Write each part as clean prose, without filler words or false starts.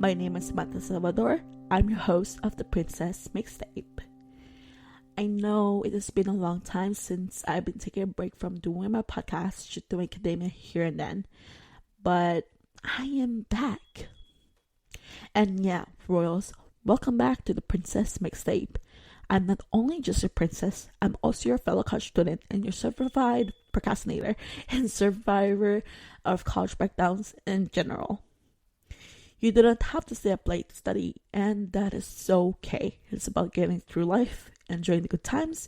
My name is Samantha Salvador. I'm your host of the Princess Mixtape. I know it has been a long time since I've been taking a break from doing my podcast, just doing academia here and then, but I am back. And yeah, Royals, welcome back to the Princess Mixtape. I'm not only just your princess, I'm also your fellow college student and your certified procrastinator and survivor of college breakdowns in general. You didn't have to stay up late to study, and that is so okay. It's about getting through life, enjoying the good times,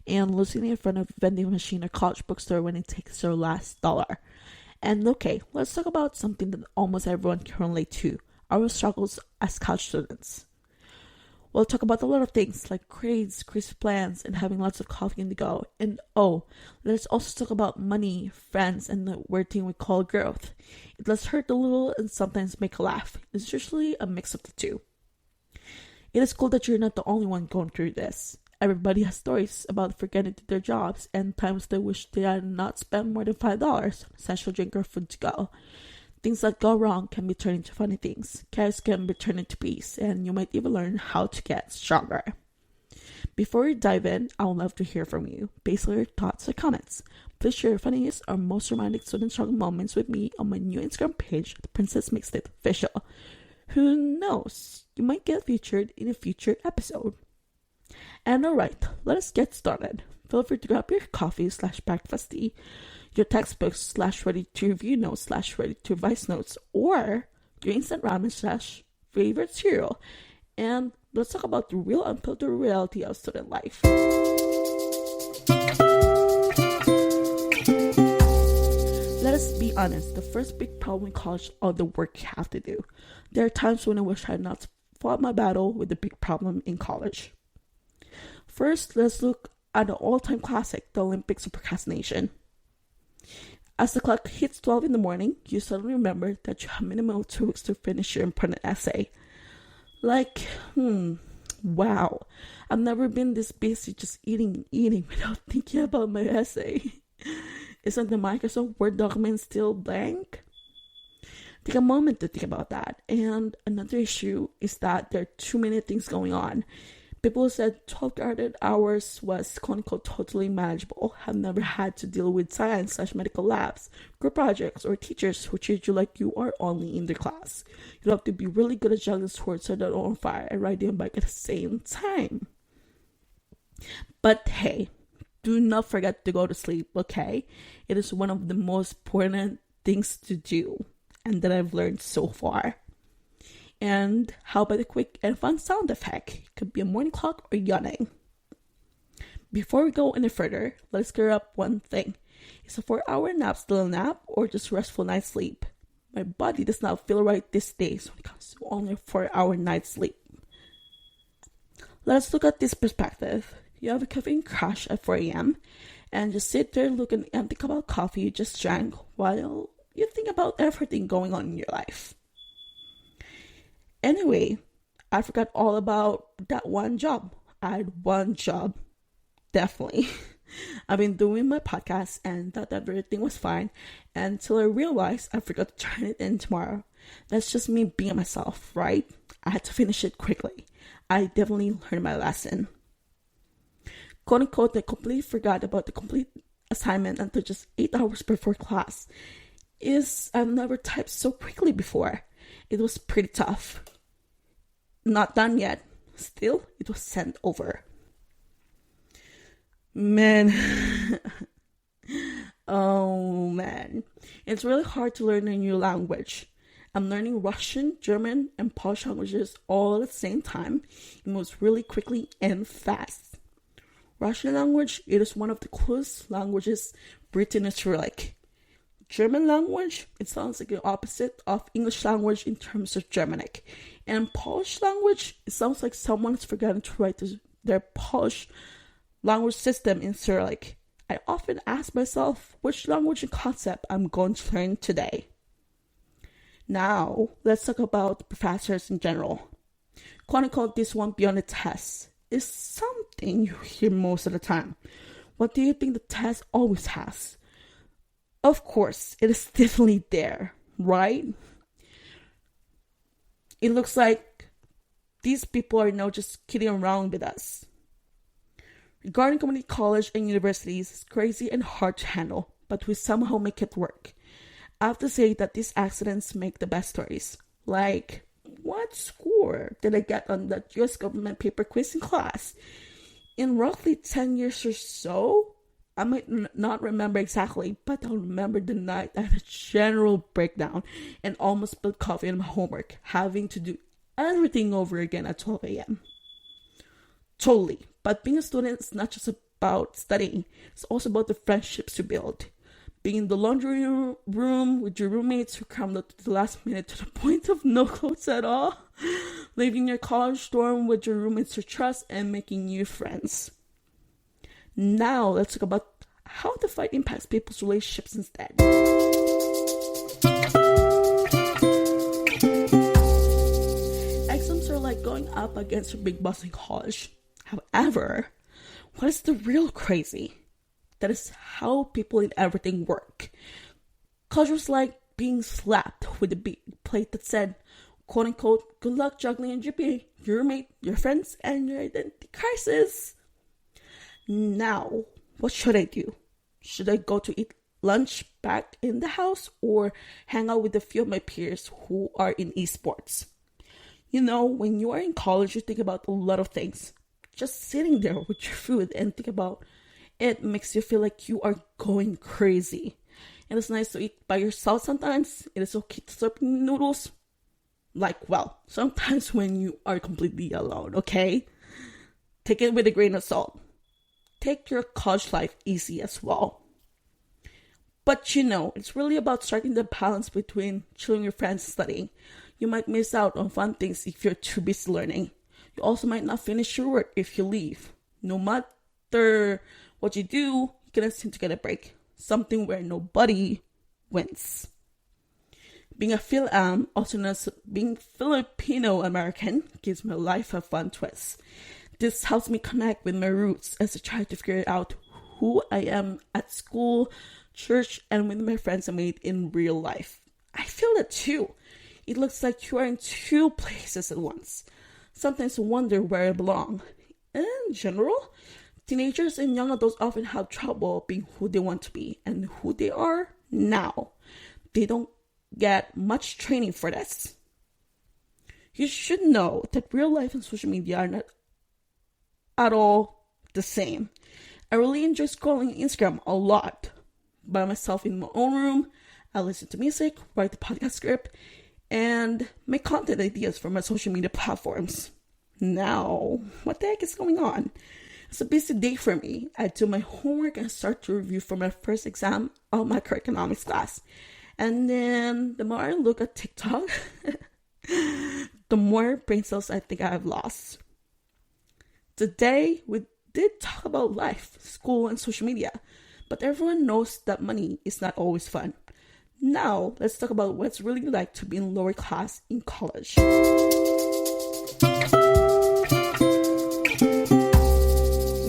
and losing in front of a vending machine or college bookstore when it takes your last dollar. And okay, let's talk about something that almost everyone can relate to, our struggles as college students. We'll talk about a lot of things like grades, crazy plans, and having lots of coffee in the go. And let's also talk about money, friends, and the weird thing we call growth. It does hurt a little and sometimes make a laugh. It's usually a mix of the two. It is cool that you're not the only one going through this. Everybody has stories about forgetting to their jobs and times they wish they had not spent more than $5 on essential drink or food to go. Things that go wrong can be turned into funny things. Chaos can be turned into peace, and you might even learn how to get stronger. Before we dive in, I would love to hear from you. Basically, your thoughts or comments. Please share your funniest or most romantic student struggle moments with me on my new Instagram page, the Princess Mixtape Official. Who knows? You might get featured in a future episode. And alright, let us get started. Feel free to grab your coffee/breakfast tea, your textbooks /ready to review notes /ready to revise notes, or your instant ramen / favorite cereal. And let's talk about the real unfiltered reality of student life. Let us be honest, the first big problem in college is all the work you have to do. There are times when I wish I had not fought my battle with the big problem in college. First, let's look at the all-time classic, the Olympics of procrastination. As the clock hits 12 in the morning, you suddenly remember that you have minimum 2 weeks to finish your important essay. Wow, I've never been this busy just eating without thinking about my essay. Isn't the Microsoft Word document still blank? Take a moment to think about that. And another issue is that there are too many things going on. People said 12 hours was quote-unquote totally manageable, have never had to deal with science/medical labs, group projects, or teachers who treat you like you are only in their class. You have to be really good at juggling swords so they're on fire and riding a bike at the same time. But hey, do not forget to go to sleep, okay? It is one of the most important things to do, and that I've learned so far. And how about a quick and fun sound effect? It could be a morning clock or yawning. Before we go any further, let's clear up one thing. Is a 4-hour nap still a nap or just restful night's sleep? My body does not feel right these days when it comes to only a 4-hour night's sleep. Let's look at this perspective. You have a caffeine crash at 4 a.m. and just sit there looking at an empty cup of coffee you just drank while you think about everything going on in your life. Anyway, I forgot all about that one job. I had one job. Definitely. I've been doing my podcast and thought that everything was fine until I realized I forgot to turn it in tomorrow. That's just me being myself, right? I had to finish it quickly. I definitely learned my lesson. Quote unquote, I completely forgot about the complete assignment until just 8 hours before class. I've never typed so quickly before. It was pretty tough. Not done yet. Still, it was sent over. Man. Oh man. It's really hard to learn a new language. I'm learning Russian, German, and Polish languages all at the same time. It moves really quickly and fast. Russian language, it is one of the coolest languages written in Cyrillic. German language, it sounds like the opposite of English language in terms of Germanic. And Polish language, it sounds like someone's forgotten to write their Polish language system in Cyrillic. I often ask myself which language and concept I'm going to learn today. Now, let's talk about professors in general. Quote unquote, this won't be on the test is something you hear most of the time. What do you think the test always has? Of course, it is definitely there, right? It looks like these people are now just kidding around with us. Regarding community college and universities, it's crazy and hard to handle, but we somehow make it work. I have to say that these accidents make the best stories. Like, what score did I get on that US government paper quiz in class? In roughly 10 years or so, I might not remember exactly, but I'll remember the night I had a general breakdown and almost spilled coffee in my homework, having to do everything over again at 12 a.m. Totally. But being a student is not just about studying. It's also about the friendships you build. Being in the laundry room with your roommates who crammed up to the last minute to the point of no clothes at all. Living in your college dorm with your roommates you trust and making new friends. Now, let's talk about how the fight impacts people's relationships instead. Exams are like going up against your big boss in college. However, what is the real crazy? That is how people in everything work. College was like being slapped with a big plate that said, quote unquote, good luck juggling in GPA, your roommate, your friends, and your identity crisis. Now, what should I do? Should I go to eat lunch back in the house or hang out with a few of my peers who are in esports? You know, when you are in college, you think about a lot of things. Just sitting there with your food and think about it makes you feel like you are going crazy. And it's nice to eat by yourself sometimes. It is okay to slurp noodles. Sometimes when you are completely alone, okay? Take it with a grain of salt. Take your college life easy as well. But it's really about striking the balance between chilling with your friends and studying. You might miss out on fun things if you're too busy learning. You also might not finish your work if you leave. No matter what you do, you cannot seem to get a break. Something where nobody wins. Being a Phil-Am, also known as being Filipino-American, gives my life a fun twist. This helps me connect with my roots as I try to figure out who I am at school, church, and with my friends I made in real life. I feel that too. It looks like you are in two places at once. Sometimes I wonder where I belong. In general, teenagers and young adults often have trouble being who they want to be and who they are now. They don't get much training for this. You should know that real life and social media are not at all the same. I really enjoy scrolling Instagram a lot. By myself in my own room, I listen to music, write the podcast script, and make content ideas for my social media platforms. Now, what the heck is going on? It's a busy day for me. I do my homework and start to review for my first exam of my macroeconomics class. And then the more I look at TikTok, the more brain cells I think I have lost. Today, we did talk about life, school, and social media, but everyone knows that money is not always fun. Now, let's talk about what it's really like to be in lower class in college. We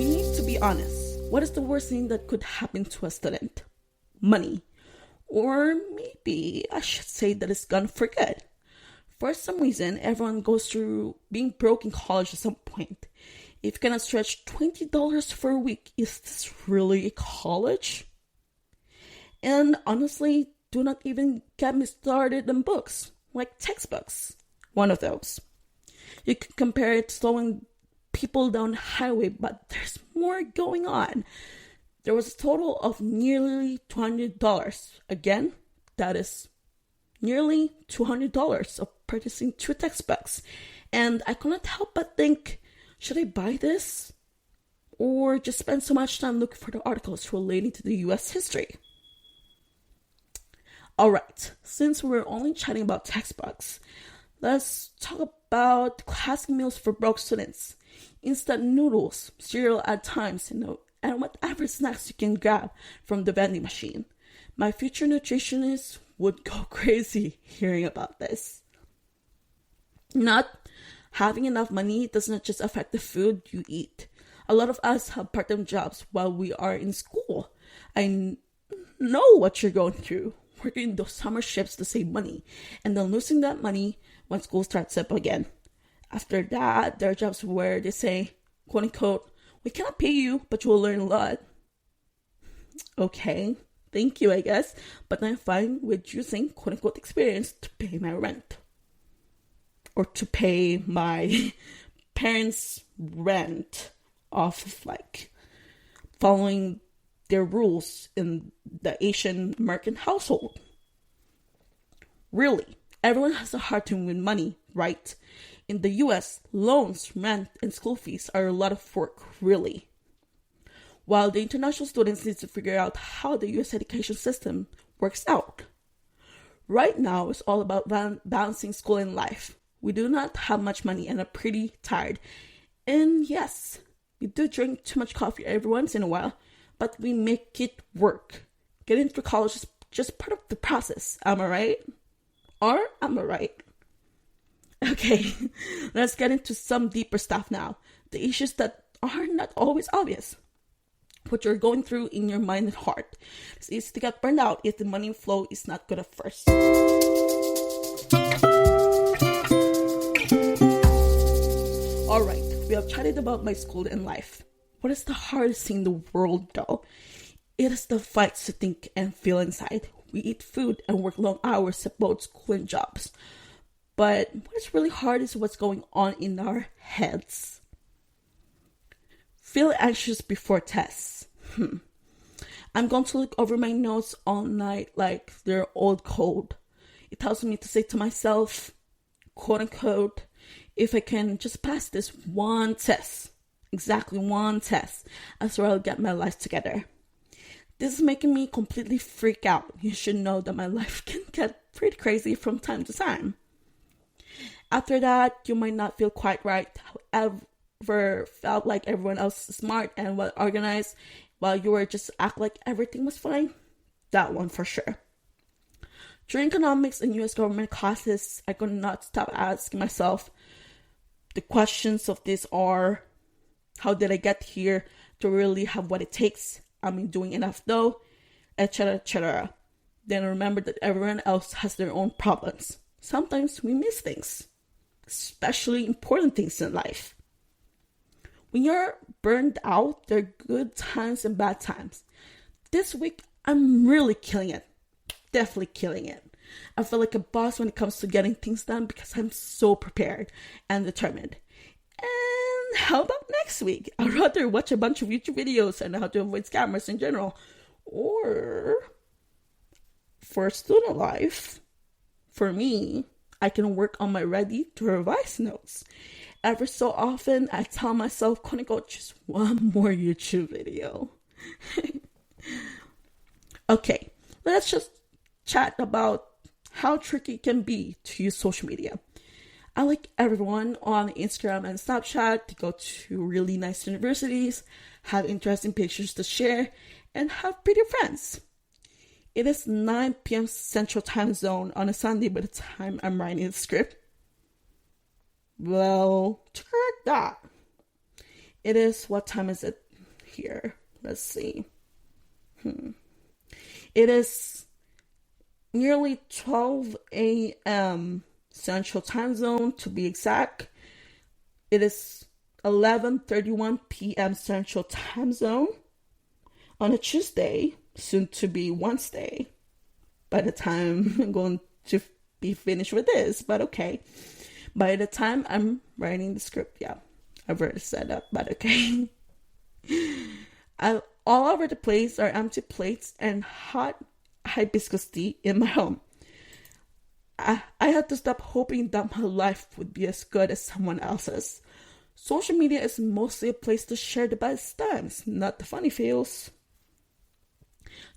need to be honest. What is the worst thing that could happen to a student? Money. Or maybe I should say that it's gone for good. For some reason, everyone goes through being broke in college at some point. If you cannot stretch $20 for a week, is this really college? And honestly, do not even get me started on books, like textbooks. One of those. You can compare it to slowing people down the highway, but there's more going on. There was a total of nearly $200. Again, that is nearly $200 of purchasing 2 textbooks. And I could not help but think, should I buy this? Or just spend so much time looking for the articles relating to the US history? Alright, since we're only chatting about textbooks, let's talk about classic meals for broke students. Instant noodles, cereal at times, and whatever snacks you can grab from the vending machine. My future nutritionist would go crazy hearing about this. Not having enough money does not just affect the food you eat. A lot of us have part-time jobs while we are in school. I know what you're going through. working those summer shifts to save money, and then losing that money when school starts up again. After that, there are jobs where they say, quote unquote, we cannot pay you, but you will learn a lot. Okay, thank you, I guess, but I'm fine with using quote unquote experience to pay my rent. Or to pay my parents' rent off of like following their rules in the Asian American household. Really, everyone has a hard time with money, right? In the US, loans, rent, and school fees are a lot of work, really. While the international students need to figure out how the US education system works out. Right now, it's all about balancing school and life. We do not have much money and are pretty tired. And yes, we do drink too much coffee every once in a while, but we make it work. Getting through college is just part of the process. Am I right? Or am I right? Okay, let's get into some deeper stuff now. The issues that are not always obvious. What you're going through in your mind and heart. It's easy to get burned out if the money flow is not good at first. Alright, we have chatted about my school and life. What is the hardest thing in the world though? It is the fights to think and feel inside. We eat food and work long hours at both school and jobs. But what is really hard is what's going on in our heads. Feel anxious before tests. I'm going to look over my notes all night like they're old code. It tells me to say to myself, quote unquote, if I can just pass this one test, exactly one test, I swear I'll get my life together. This is making me completely freak out. You should know that my life can get pretty crazy from time to time. After that, you might not feel quite right. However, felt like everyone else is smart and well organized while you were just act like everything was fine. That one for sure. During economics and US government classes, I could not stop asking myself the questions of this are, how did I get here to really have what it takes? Am I doing enough though? Etc. etc. Then remember that everyone else has their own problems. Sometimes we miss things, especially important things in life. When you're burned out, there are good times and bad times. This week, I'm really killing it. Definitely killing it. I feel like a boss when it comes to getting things done because I'm so prepared and determined. And how about next week? I'd rather watch a bunch of YouTube videos on how to avoid scammers in general. Or for student life, for me, I can work on my ready to revise notes. Ever so often, I tell myself, gonna go just one more YouTube video. Okay, let's just chat about how tricky it can be to use social media. I like everyone on Instagram and Snapchat to go to really nice universities, have interesting pictures to share, and have pretty friends. It is 9 p.m. Central Time Zone on a Sunday by the time I'm writing the script. Well, check that. It is, what time is it here? Let's see. It is nearly 12 a.m. Central Time Zone to be exact. It is 11:31 p.m. Central Time Zone on a Tuesday, soon to be Wednesday, by the time I'm going to be finished with this, but okay. By the time I'm writing the script, yeah, I've already said that, but okay. All over the place are empty plates and hot hibiscus tea in my home. I had to stop hoping that my life would be as good as someone else's. Social media is mostly a place to share the best times, not the funny fails.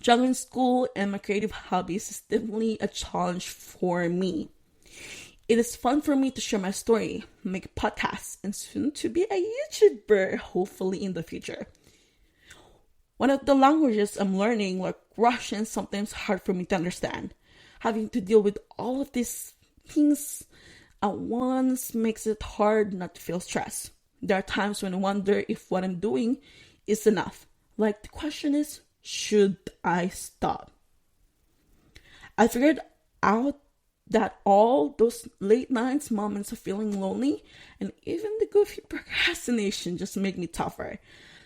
Juggling school and my creative hobbies is definitely a challenge for me. It is fun for me to share my story, make podcasts, and soon to be a YouTuber, hopefully in the future. One of the languages I'm learning, like Russian, is sometimes hard for me to understand. Having to deal with all of these things at once makes it hard not to feel stressed. There are times when I wonder if what I'm doing is enough. Like the question is, should I stop? I figured out that all those late nights moments of feeling lonely and even the goofy procrastination just make me tougher.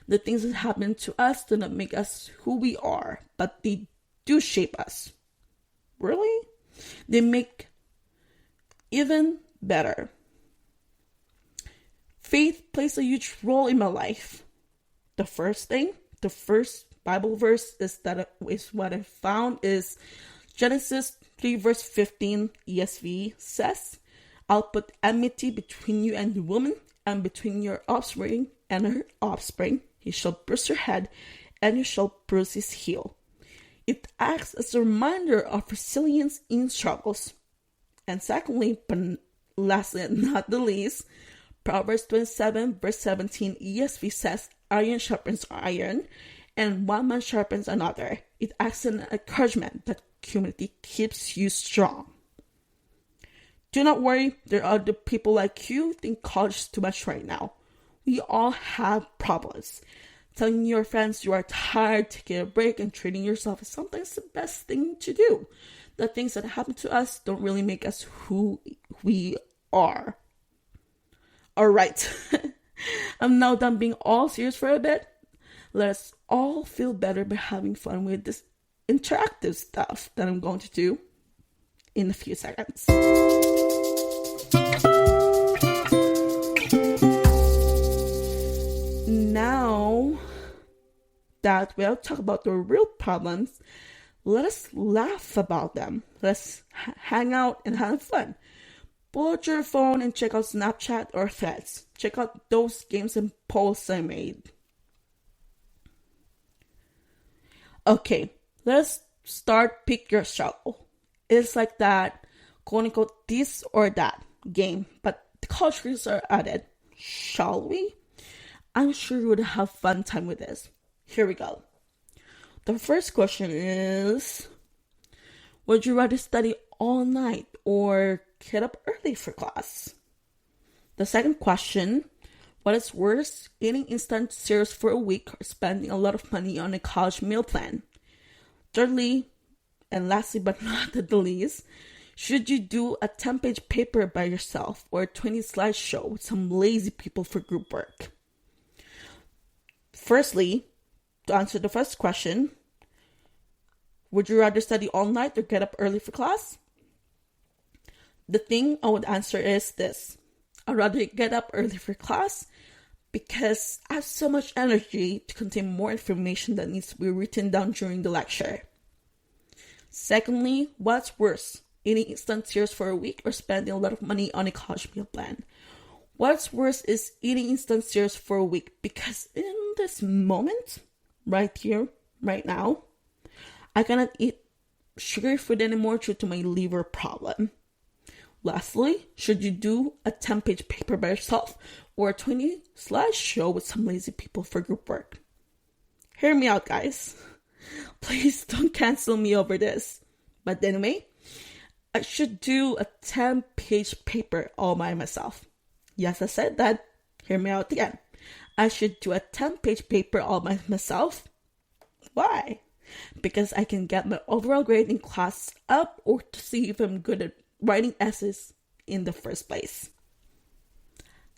The things that happen to us do not make us who we are, but they do shape us. Really? They make even better. Faith plays a huge role in my life. The first Bible verse is what I found is Genesis 3 verse 15 ESV says, I'll put enmity between you and the woman, and between your offspring and her offspring. He shall bruise your head, and you shall bruise his heel. It acts as a reminder of resilience in struggles. And secondly, but lastly and not the least, Proverbs 27 verse 17 ESV says, iron sharpens iron, and one man sharpens another. It acts as an encouragement that community keeps you strong. Do not worry, there are other people like you think college is too much right now. We all have problems. Telling your friends you are tired, taking a break, and treating yourself is sometimes the best thing to do. The things that happen to us don't really make us who we are. Alright, I'm now done being all serious for a bit. Let us all feel better by having fun with this interactive stuff that I'm going to do in a few seconds. Now that we'll talk about the real problems, let us laugh about them. Let's hang out and have fun. Pull out your phone and check out Snapchat or Threads. Check out those games and posts I made. Okay, let's start Pick Your Struggle. It's like that, quote unquote, this or that game, but the cultures are added. Shall we? I'm sure you would have fun time with this. Here we go. The first question is, would you rather study all night or get up early for class? The second question, what is worse, eating instant cereals for a week or spending a lot of money on a college meal plan? Thirdly, and lastly but not the least, should you do a 10-page paper by yourself or a 20-slide show with some lazy people for group work? Firstly, to answer the first question, would you rather study all night or get up early for class? The thing I would answer is this. I'd rather get up early for class because I have so much energy to contain more information that needs to be written down during the lecture. Secondly, what's worse, eating instant cereals for a week or spending a lot of money on a college meal plan? What's worse is eating instant cereals for a week because in this moment, right here, right now, I cannot eat sugary food anymore due to my liver problem. Lastly, should you do a 10-page paper by yourself or a 20-slide show with some lazy people for group work? Hear me out, guys. Please don't cancel me over this. But anyway, I should do a 10-page paper all by myself. Yes, I said that. Hear me out again. I should do a 10-page paper all by myself. Why? Because I can get my overall grade in class up or to see if I'm good at writing essays in the first place.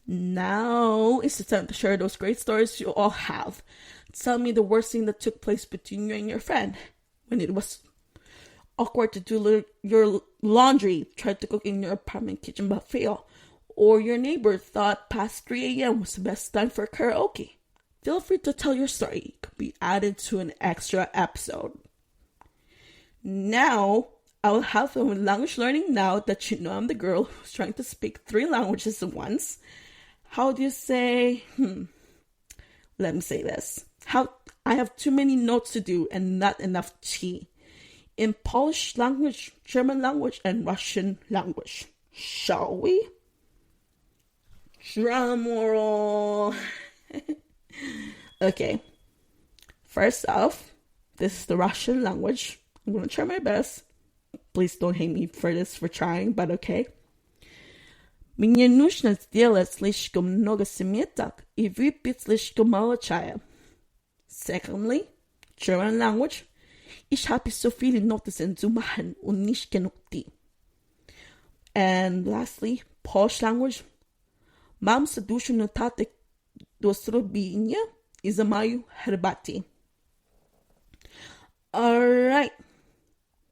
Now it's the time to share those great stories you all have. Tell me the worst thing that took place between you and your friend. When it was awkward to do your laundry, tried to cook in your apartment kitchen but failed, or your neighbor thought past 3 a.m. was the best time for karaoke. Feel free to tell your story. It could be added to an extra episode. Now, I will have fun with language learning now that you know I'm the girl who's trying to speak 3 languages at once. How do you say? Let me say this. I have too many notes to do and not enough tea. In Polish language, German language, and Russian language. Shall we? Drum roll. Okay. First off, this is the Russian language. I'm going to try my best. Please don't hate me for this, for trying, but okay. Мне нужно сделать слишком много заметок и выпить слишком мало чая. Secondly, German language. Ich habe so viele Notizen zu machen und nicht genug die. And lastly, Polish language. Mam sa dużo notatek do zrobienia I za maju herbaty. Alright,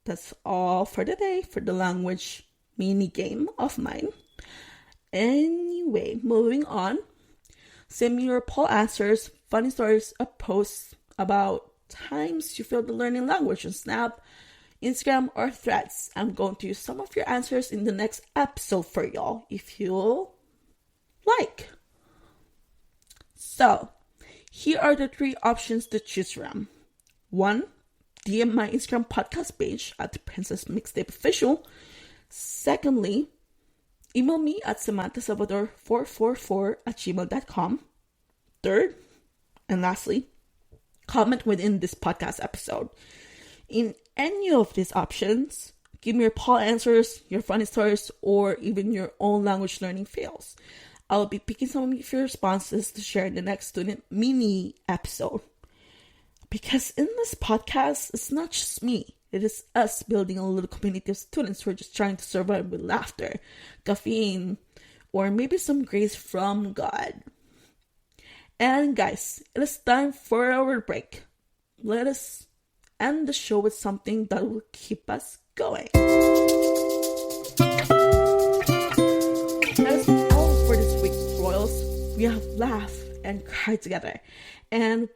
that's all for today for the language mini game of mine. Anyway, moving on. Send me your poll answers, funny stories, or posts about times you failed to learning language on Snap, Instagram, or Threads. I'm going to use some of your answers in the next episode for y'all if you like. So, here are the 3 options to choose from. 1. DM my Instagram podcast page at Princess Mixtape Official. Secondly, email me at samanthasalvador444@gmail.com. Third, and lastly, comment within this podcast episode. In any of these options, give me your poll answers, your funny stories, or even your own language learning fails. I'll be picking some of your responses to share in the next student mini episode. Because in this podcast, it's not just me. It is us building a little community of students who are just trying to survive with laughter, caffeine, or maybe some grace from God. And guys, it is time for our break. Let us end the show with something that will keep us going. That is all for this week, Royals. We have laughed and cried together. And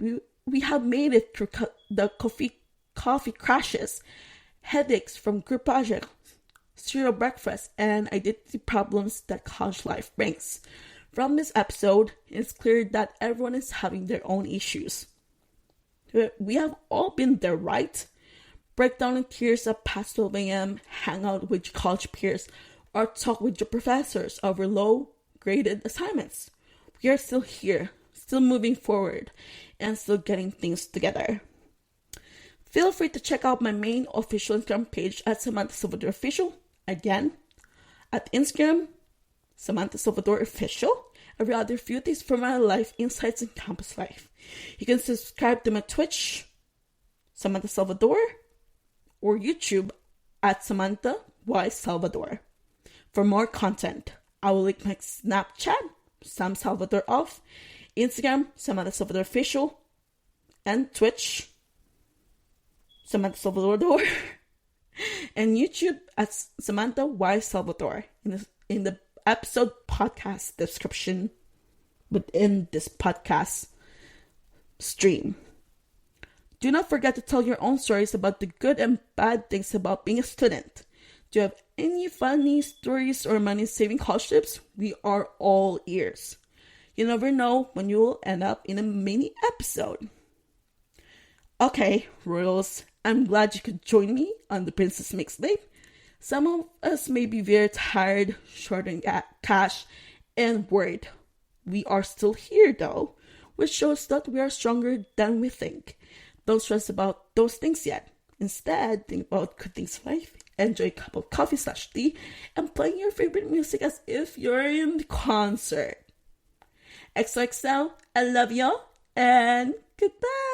we have made it through the coffee crashes, headaches from group projects, cereal breakfast, and identity problems that college life brings. From this episode, it's clear that everyone is having their own issues. We have all been there, right? Break down in tears at past 12 a.m., hang out with your college peers, or talk with your professors over low-graded assignments. We are still here, still moving forward, and still getting things together. Feel free to check out my main official Instagram page at Samantha Salvador Official. Again, at Instagram, Samantha Salvador Official. Every other few days for my life, insights, and campus life. You can subscribe to my Twitch, Samantha Salvador, or YouTube at Samantha Y Salvador. For more content, I will link my Snapchat, Sam Salvador Off, Instagram, Samantha Salvador Official, and Twitch, Samantha Salvador, and YouTube at Samantha Y Salvador in the episode podcast description within this podcast stream. Do not forget to tell your own stories about the good and bad things about being a student. Do you have any funny stories or money-saving college tips? We are all ears. You never know when you will end up in a mini episode. Okay, Royals, I'm glad you could join me on the Princess Mixtape. Some of us may be very tired, short on cash, and worried. We are still here though, which shows that we are stronger than we think. Don't stress about those things yet. Instead, think about good things in life, enjoy a cup of coffee/tea, and playing your favorite music as if you're in the concert. XOXO, I love y'all, and goodbye.